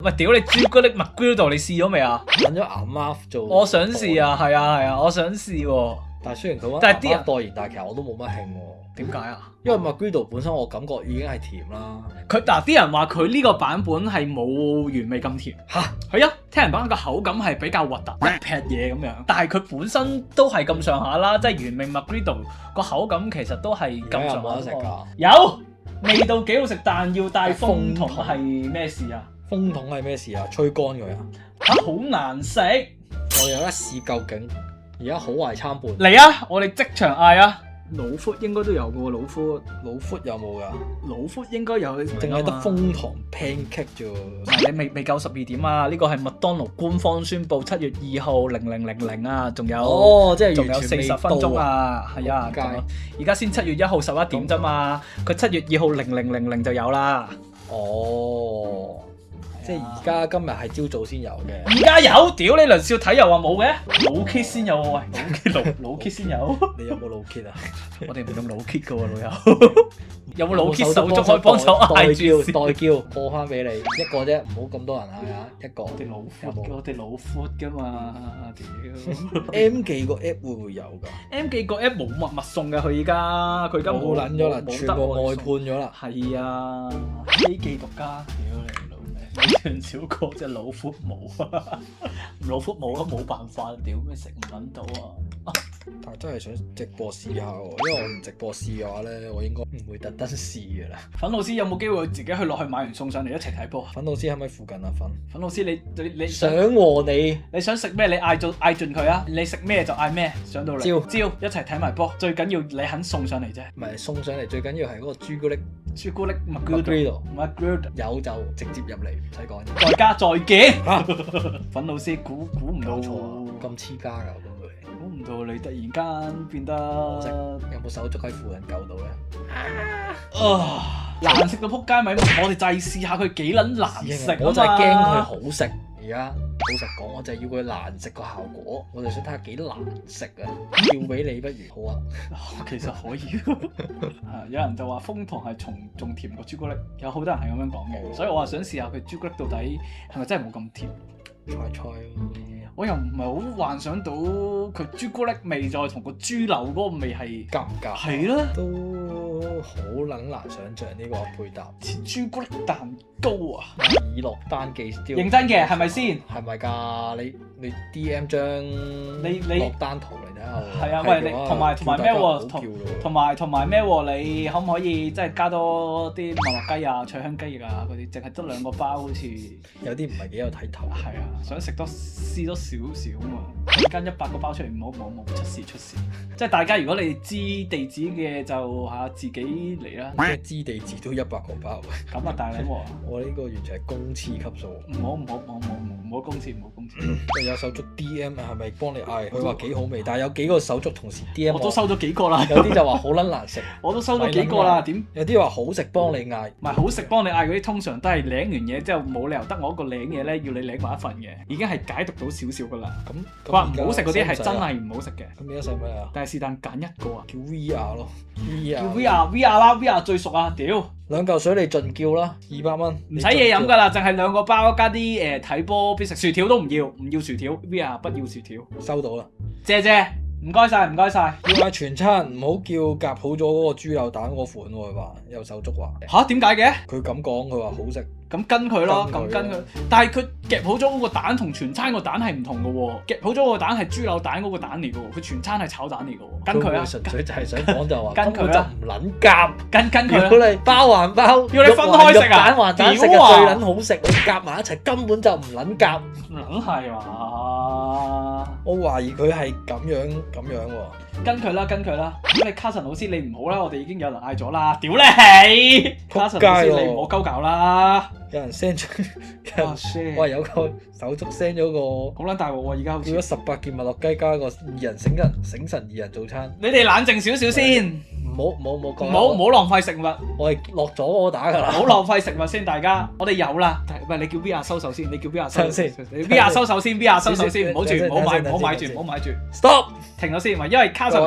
喂，屌你朱古力麥 Griddle 你試咗未啊？揾咗阿媽做，我想試啊，係啊，我想試喎。但係雖然佢揾但係啲人代言，但係其實我都冇乜興喎。點解啊？因為 McGriddle 本身我感覺已經係甜啦。佢嗱啲人話佢呢個版本係冇原味咁甜嚇，係啊，聽人講個口感係比較核突，一劈嘢咁樣。但係佢本身都係咁上下啦，即係原味 McGriddle 個口感其實都係咁上下。有冇得食㗎？有，味道幾好食，但要帶風筒係咩事啊？風筒係咩事啊？吹乾佢啊！嚇，好難食。我有一試究竟，而家好壞參半。嚟啊！我哋即場嗌啊！老闊應該都有嘅喎，老闊有冇㗎？老闊應該有，淨係得楓糖 pancake 啫喎。你未夠12點啊！呢個係麥當勞官方宣布7月2號0000啊，仲有即係仲有完全未40分鐘啊！係啊，仆街而家先7月1號11點啫嘛，佢7月2號0000就有啦。哦，即係而家今日係朝早先有嘅。而家有，屌你梁少睇又話冇嘅，老 kit 先有喎，喂，老 kit 先有。你有冇老 kit 啊？我哋唔用老 kit 嘅喎，老友。有冇老 kit 手足可以幫手嗌住先？代叫播翻俾你一個啫，唔好咁多人嗌啊！一個。我哋老闊㗎嘛，屌 M 記個 app 會唔會有㗎！M 記個 app 冇密送㗎，佢而家佢而家冇撚咗啦，全部外判咗啦。係啊，A 記獨家，屌你老味，李小哥隻老闊冇啊，老闊冇都冇辦法，屌咩食唔撚到啊！但係真係想直播試下喎，因為我唔直播試嘅話咧，我應該唔會特登試嘅啦。粉老師有冇機會自己去落去買完送上嚟一齊睇波？粉老師喺咪附近啊？粉老師你想和你想食咩？你嗌盡佢啊！你食咩就嗌咩，上到嚟招一齊睇埋波。最緊要你肯送上嚟啫。唔係送上嚟，最緊要係嗰個朱古力McGriddle 有就直接入嚟，唔使講嘢。再加再見。粉老師估唔到錯啊！咁黐家㗎會唔會？估唔到你突然間變得有冇手足喺附近救到咧？難食到撲街咪，我哋就係試下佢幾撚難食啊嘛！我就係驚佢好食。而家老實講，我就係要佢難食個效果，我就想睇下幾難食啊！要俾你不如好啊！其實可以。有人就話楓糖係仲甜過朱古力，有好多人係咁樣講嘅，所以我話想試下佢朱古力到底係咪真係冇咁甜。菜我又唔係好幻想到佢朱古力味再同個豬柳嗰個味係夾唔夾？係啦，都好撚難想像呢個配搭。似朱古力蛋糕啊！以落單記認真嘅係咪先？係咪㗎？你 DM 張你落單圖嚟睇下。係啊，喂你同埋咩喎？同埋咩喎？你可唔可以即係加多啲麥樂雞啊、脆香雞翼啊嗰啲？淨係得2個包好似有啲唔係幾有睇頭。係啊，想試多少少啊嘛，跟100個包出嚟，唔好出事。即係大家如果你知地址嘅就自己嚟啦。即係知地址都100個包。咁啊大禮喎！我呢個完全係公廁級數。唔好公廁。有手足 DM 係咪幫你嗌？佢話幾好味，但係有幾個手足同時 DM 我都收咗幾個啦。有啲就話好撚難食，我都收咗幾個啦。點？有啲話好食幫你嗌，唔係好食幫你嗌嗰啲，通常都係領完嘢之後冇理由得我一個領嘢咧，要你領埋一份嘅，已經係解讀到少少噶啦。咁話唔好食嗰啲係真係唔好食嘅。咁而家使乜啊？但係是但揀一個啊，叫 VR 咯，VR 啦，VR 最熟啊，屌！2嚿水你盡叫啦，200蚊，唔使嘢飲噶啦，淨係2個包加啲睇波必食，薯條都唔要薯條 ，VR 不要薯條。收到啦，謝謝，唔該晒。要買全餐，唔好叫夾好咗嗰個豬柳蛋嗰款喎，佢話有手足話。吓？點解嘅？佢咁講，佢話好食。咁跟佢咯，咁跟佢。但係佢夾好咗嗰個蛋同全餐個蛋係唔同嘅喎，夾好咗個蛋係豬柳蛋嗰個蛋嚟嘅喎，佢全餐係炒蛋嚟嘅喎。跟佢啊！純粹就係想講就話，跟佢就唔撚夾。跟佢如果你包還包，要你分開食啊！蛋還蛋食嘅最撚好食，你夾埋一齊根本就唔撚夾。撚係嘛？我懷疑佢係咁樣喎。跟佢啦。咁你卡神老師你唔好啦，我哋已經有人嗌咗啦。屌你！卡神老師你唔好鳩搞啦。有人 send 咗，哇！有個手足 send 咗個好撚大鑊喎！而家好似叫咗18件麥樂雞加個2人醒神2人早餐。你哋冷靜少少先，唔好唔好浪費食物。我係落咗我打㗎啦。唔好浪費食物先，大家。我哋有啦，喂，你叫 VR 收手先，你 VR 收手先，唔好住， Stop 停咗先，因為卡神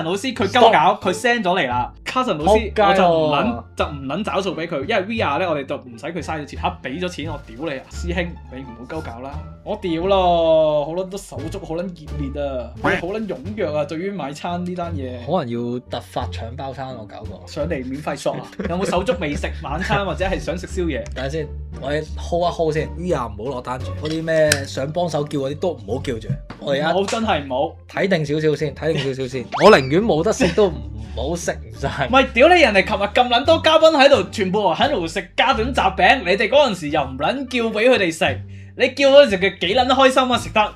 老師佢鳩搞，佢 send 咗嚟啦。卡神老師，仆街喎我就唔撚找數俾佢，因為 VR 咧我哋就唔使佢嘥咗錢，嚇俾咗錢我屌你啊！師兄你唔好鳩搞啦，我屌咯，好撚多手足，好撚熱烈啊，好撚踴躍啊！對於買餐呢單嘢，可能要突發搶包餐我搞過。上嚟免費索啊！有冇手足未食晚餐或者係想食宵夜？等陣先，我哋 hold 一 hold 先。VR 唔好落單住，嗰啲咩想幫手叫嗰啲都唔好叫住。我哋而家冇真係冇。睇定少少先，睇定少少先。我寧願冇得食都唔好食唔晒。唔係屌你！人哋琴日咁撚多嘉賓喺度，全部喺度食嘉頓雜餅，你哋嗰陣時又唔撚叫俾佢哋食，你叫嗰陣時佢幾撚開心啊食得！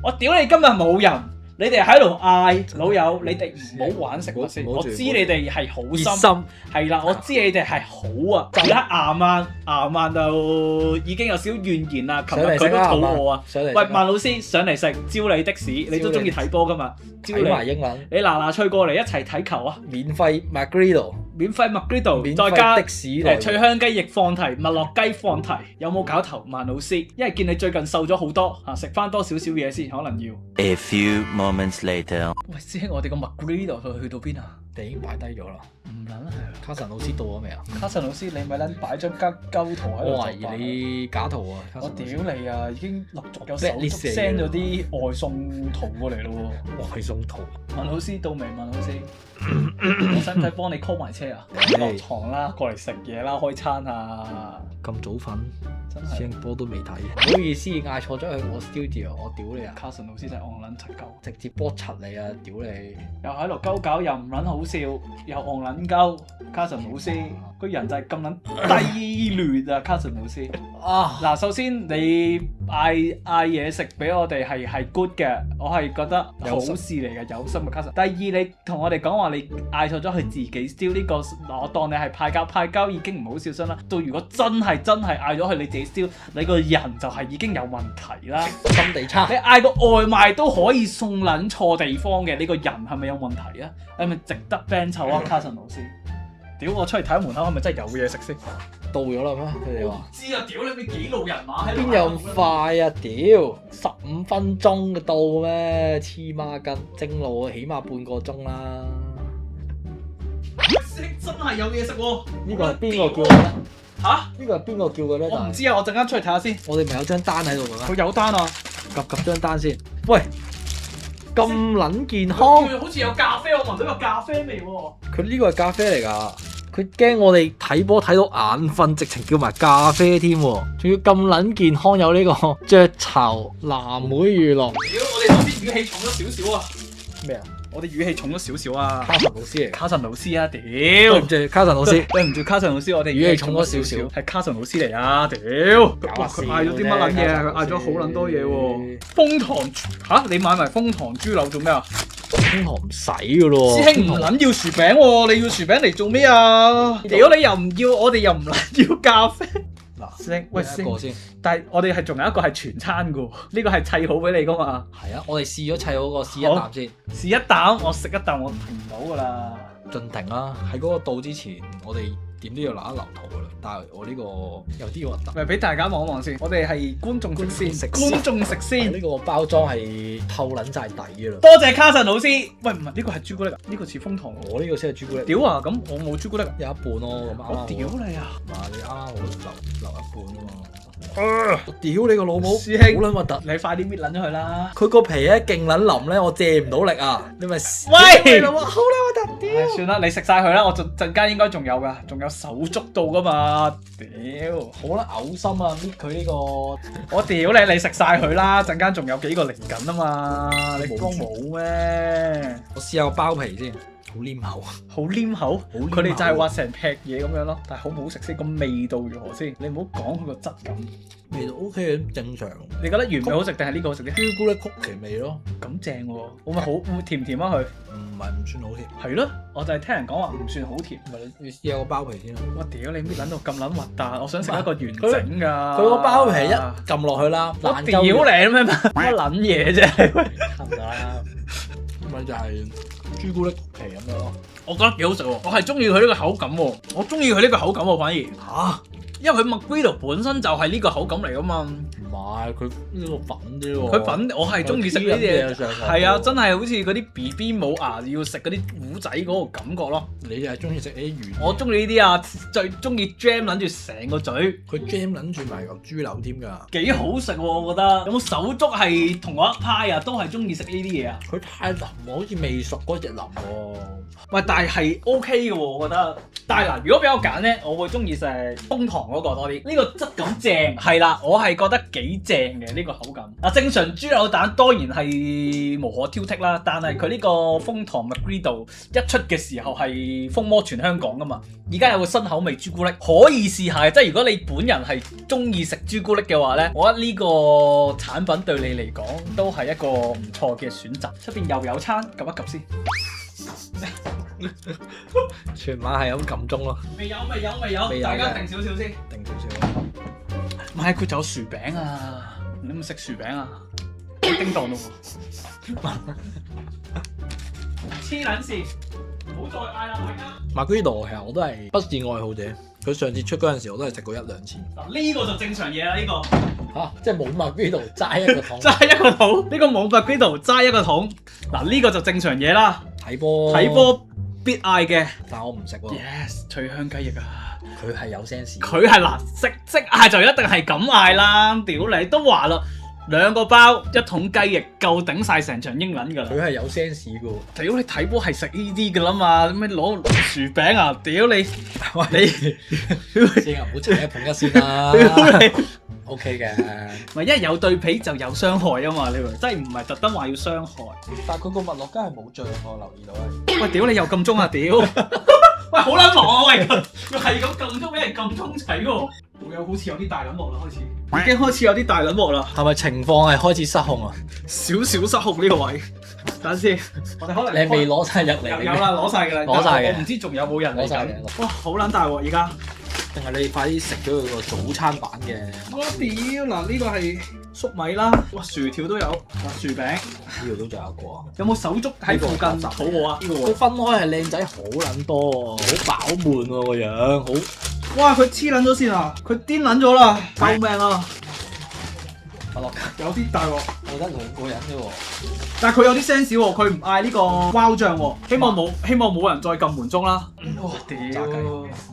我屌你今日冇人，你哋喺度嗌老友，你哋唔好玩食物先。我知你哋係好心，係啦，我知你哋係好啊。而家牙曼就已經有少少怨言啦。琴日佢都肚餓啊。喂，曼老師上嚟食，招你的士，你都中意睇波噶嘛？招睇埋英文。你嗱脆過嚟一齊睇球啊！免費 Magrido，免費麥居度，免再加費的士脆香雞翼放題、麥樂雞放題，有冇搞頭？曼老師，因為見你最近瘦咗好多嚇，食翻多少少嘢先，可能要。A few moments later，喂，師兄，我哋個麥居度去到邊啊？你已經擺低咗啦。唔撚係。卡神老師到咗未啊？卡神老師，你咪撚擺張鳩圖喺度。我懷疑你假圖啊！我屌你啊！已經陸續有 Blacklist 手足 send 咗啲外送圖過嚟咯外送圖。文老師到未？文老師，我使唔使幫你 call 埋車啊？落床啦，過嚟食嘢啦，開餐啊！咁早瞓，真師兄係。波都未睇。唔好意思，嗌錯咗去我 studio，我屌你啊！卡神老師真係戇撚柒鳩。直接波柒你啊！屌你！又喺度鳩搞，又唔撚好笑，又戇撚鳩。卡神老師個人就係咁撚低劣啊！卡神老師，啊，嗱，首先你嗌嘢食俾我哋係 good 嘅，我係覺得好事嚟嘅，有心嘅卡神。第二，你同我哋講話你嗌錯咗佢自己 steal 呢個，我當你係派膠已經唔好小心啦。到如果真係嗌咗佢你自己 steal，你個人就係已經有問題啦。心地差。你嗌個外賣都可以送撚錯地方嘅，你個人係咪有問題啊？係咪值得 ban 臭啊？卡神老師，屌我出去睇下門口係咪真係有嘢食先？到咗啦咩？佢哋話知啊，屌你咪幾路人馬喺度。邊有咁快啊？屌，15分鐘就到咩？黐孖筋，正路起碼半個鐘啦。真係有嘢食喎！呢個係邊個叫嘅咧？嚇？呢個係邊個叫嘅咧？我唔知啊，我陣間出去睇下先。我哋咪有張單喺度嘅咩？佢有單啊，及張單先。喂，咁撚健康，佢好似有咖啡，我聞到有咖啡味喎。佢呢個係咖啡嚟㗎。佢驚我哋睇波睇到眼瞓，直情叫埋咖啡添喎，仲要咁撚健康，有呢個雀巢藍莓娛樂。屌，我哋頭先語氣重咗少少啊！咩啊？我哋語氣重咗少少啊！卡神老師嚟㗎。卡神老師啊，屌！對唔住，卡神老師。對唔住，卡神老師，我哋語氣重咗少少，係卡神老師嚟啊！屌！哇佢嗌咗啲乜撚嘢啊？佢嗌咗好撚多嘢喎！楓糖嚇，你買埋楓糖豬柳做咩啊？楓糖唔使㗎咯。師兄唔撚要薯餅喎，你要薯餅嚟做咩啊？屌你又唔要，我哋又唔撚要咖啡。嗱，師兄，喂師兄，一個先。但係我哋係仲有一個係全餐㗎喎，呢個係砌好俾你㗎嘛？係啊，我哋試咗砌好個試一啖先。試一啖，我食一啖我停唔到㗎啦。盡停啦！喺嗰個到之前，我哋點都要留一留圖㗎啦。但係我呢個有啲核突。咪俾大家望一望先，我哋係觀眾食先，觀眾食先。呢個包裝係透撚晒底㗎啦。多謝卡神老師。喂，唔係呢個係朱古力啊，呢個似楓糖喎。我呢個先係朱古力。屌啊！咁我冇朱古力啊。有一半咯，咁啱啱好。我屌你啊！嗱，你啱啱好留一半啊嘛。我屌你個老母！師兄好撚核突。你快啲搣撚咗佢啦！佢個皮咧勁撚腍咧，我借唔到力啊！你咪喂，好撚核突！屌！算啦，你食晒佢啦，我陣間應該仲有㗎，仲有手足到噶嘛？屌，好撚嘔心啊！搣佢呢個，我屌你，你食晒佢啦，陣間仲有幾個嚟緊啊嘛？你幫冇咩？我試下個包皮先，好黏口。好黏口，黏口佢哋就係話成劈嘢咁樣咯，但係好唔好食先？個味道如何先？你唔好講佢個質感。味道 OK 嘅，正常。你覺得原味好食定係呢個好食啲？朱古力曲奇味咯，咁正喎，會唔會好甜甜啊佢？唔算好甜。係咯，我就係聽人講話唔算好甜。唔係你試下個包皮先咯。我屌你搣撚到咁撚核突，我想食一個完整㗎。佢個包皮一撳落去啦，我屌你咩乜撚嘢啫？差唔多啦。咪就係朱古力曲奇咁樣咯。我覺得幾好食喎，我係中意佢呢個口感喎，我中意佢呢個口感喎，反而嚇，因為佢 McGriddle 本身就係呢個口感嚟噶嘛。唔係佢呢個粉啲喎。佢粉我係中意食呢啲嘢，上係啊，真係好似嗰啲 BB 冇牙要食嗰啲糊仔嗰個感覺咯。你係中意食呢啲圓？我中意呢啲啊，最中意 jam 撚住成個嘴，佢 jam 撚住埋嚿豬柳添㗎。幾好食喎！我覺得有冇手足係同我一派啊？都係中意食呢啲嘢啊！佢太腍喎，好似未熟嗰隻腍喎。喂，但係 OK 嘅喎，我覺得。但係嗱，如果俾我揀咧，我會中意食楓糖嗰個多啲。呢個質感正，係啦，我係覺得幾正嘅呢個口感。嗱，正常豬柳蛋當然係無可挑剔啦，但係佢呢個楓糖 McGriddle 一出嘅時候係風靡全香港噶嘛。而家有個新口味朱古力可以試下嘅，即係如果你本人係中意食朱古力嘅話咧，我覺得呢個產品對你嚟講都係一個唔錯嘅選擇。出邊又有餐，及一及先。全晚係咁撳鐘咯，未有，未有大家定少少先。定少少。唔係佢仲有薯餅啊！你有冇食薯餅啊？叮當咯喎！黐撚線，唔好再嗌啦，大家。McGriddle 其實我都係不是愛好者，佢上次出嗰陣時我都係食過1-2次。嗱呢個就正常嘢啦，呢個嚇，即係冇 McGriddle 齋一個桶。齋一個桶，呢個冇 McGriddle齋一個桶。嗱呢個就正常嘢啦，睇波必嗌嘅。但我唔食喎。 Yes，脆香雞翼啊！佢係有 sense。佢係嗱即嗌就一定係咁嗌啦，屌你都話啦，2個包1桶雞翼夠頂晒成場英文㗎啦。佢係有 sense 㗎喎。屌你睇波係食呢啲㗎啦嘛，咩攞薯餅啊？屌你你先唔好踩一捧一先啦。OK 嘅，唔係一有對比就有傷害啊嘛，你明？真係唔係特登話要傷害。但係佢個麥樂雞係冇醬，我留意到係。喂，屌你又撳鐘啊！屌，喂好撚忙啊！喂，佢係咁撳鐘俾人撳鐘仔喎。好似有啲大撚鑊啦，開始已經開始有啲大撚鑊啦，係咪情況係開始失控啊？少少失控呢個位。等陣先，我哋可能你未攞晒入嚟？有啦，攞晒㗎啦，攞晒嘅我唔知仲有冇人嚟攞晒緊。嘅。哇，好撚大鑊而家！定係你快啲食咗佢個早餐版嘅？我屌嗱，呢個係粟米啦，哇薯條都有，嗱薯餅，呢度都仲有一個啊！有冇手足喺附近肚餓啊？呢個佢分開係靚仔好撚多喎，好飽滿喎個樣，好哇！佢黐撚咗先啊！佢癲撚咗啦！救命啊！麥樂雞，有啲大鑊，我得2個人啫喎。但係佢有啲 sense 喎，佢唔嗌呢個撈醬喎，希望冇人再撳門鐘啦。哇屌！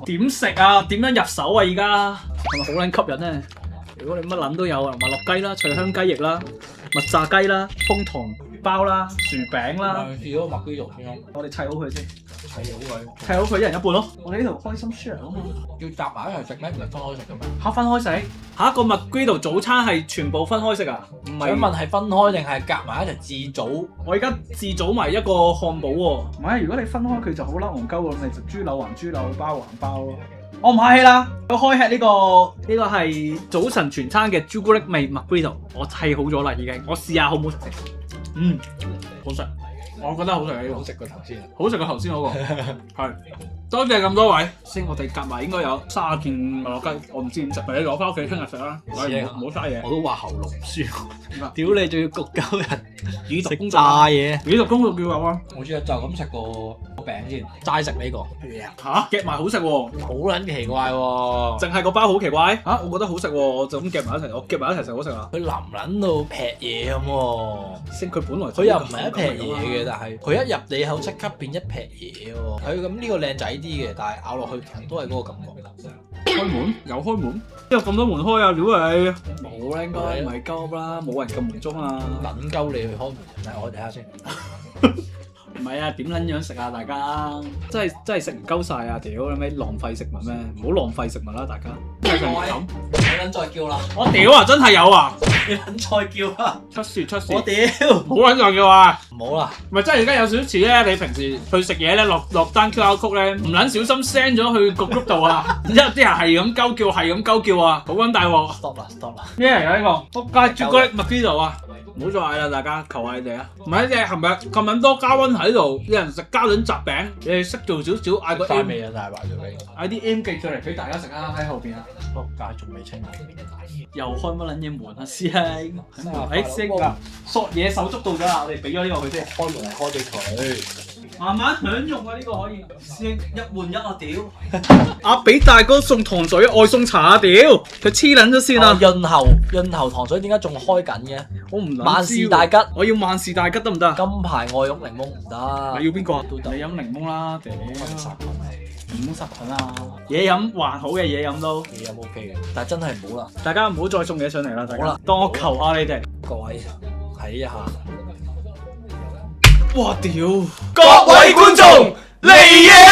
點食啊？點樣入手啊？而家係咪好撚吸引咧？如果你乜撚都有啊，麥樂雞啦、脆香雞翼啦、蜜炸雞啦、楓糖包啦、薯餅啦，試咗麥雞肉先咯，我哋砌好佢先，係好鬼。砌好佢一人一半咯。我哋呢度開心 share 啊嘛。要夾埋一齊食咩？唔係分開食嘅咩？嚇分開食？下一個 McGriddle 早餐係全部分開食啊？唔想係。問係分開定係夾埋一齊自組？我而家自組埋一個漢堡喎。唔係，如果你分開佢就好啦，戇鳩喎，咪就豬柳還豬柳，包還包咯。我唔客氣啦，我開吃呢個係早晨全餐嘅朱古力味 McGriddle，我砌好咗啦已經，我試下好唔好食先。好食，我覺得好食呢個，好食過頭先啊！好食過頭先嗰個。係，多謝咁多位。先我哋夾埋應該有30件麥樂雞，我唔知點食，咪你攞翻屋企聽日食啦。唔好嘥嘢。我都話喉嚨唔舒服。屌你仲要焗鳩人，語食讀炸嘢，語讀公讀叫有啊。我知啊，就咁食個餅先，齋食呢個。嚇，夾埋好食喎。好撚奇怪喎！淨係個包好奇怪嚇，我覺得好食喎，我就咁夾埋一齊，我夾埋一齊食好食啊！佢腍撚到劈嘢咁喎，先佢本來佢又唔係一劈嘢嘅，但係佢一入你口即刻變一劈嘢喎。佢咁呢個靚仔啲嘅，但係咬落去其實都係嗰個感覺。開門有開門，有咁多門開啊！屌你冇啦，應該唔係鳩啦，冇人撳門鐘啊！撚鳩你去開門，但係我睇下先。唔係啊，點撚樣食啊？大家真係食唔鳩晒啊！屌你咩浪費食物咩？唔好浪費食物啦，大家。真係咁。你撚再叫啦！我屌啊！真係有啊！你撚再叫啦！出事！我屌！冇撚再叫啊！唔好啦，咪真係而家有少少似咧，你平時去食嘢咧，落單 QR code 咧，唔撚小心 send 咗去個 group 度啊！然之後啲人係咁鳩叫，係咁鳩叫啊！好撚大鑊 stop 啦！咩嚟㗎呢個？仆街朱古力 McGriddle啊！唔好再嗌啦，大家求下你哋啊！唔係你哋係咪咁撚多加溫喺度？有人食加侖雜餅，你哋識做少少嗌個 M 味啊，大白咗俾嗌啲 M 記上嚟俾大家食啊！喺後邊啊！仆街仲未清，又開乜撚嘢門啊師兄？誒師兄啊，索嘢手捉到咗啦！我哋俾咗呢個佢先。開門係開俾佢。慢慢享用啊！呢個可以。師兄一換一啊屌！阿比大哥送糖水外送茶啊屌！佢黐撚咗先啊！潤喉糖水點解仲開緊嘅？我唔撚萬知喎事大吉，我要萬事大吉得唔得？金牌愛玉檸檬唔得。你要邊個啊？都得你飲檸檬啦，屌！殺菌檸檬殺菌啊！嘢飲還好嘅嘢飲都，嘢飲 OK 嘅，但係真係唔好啦，大家唔好再送嘢上嚟啦，大家好啦當我求下你哋。各位睇一下。哇屌！各位觀眾，嚟嘢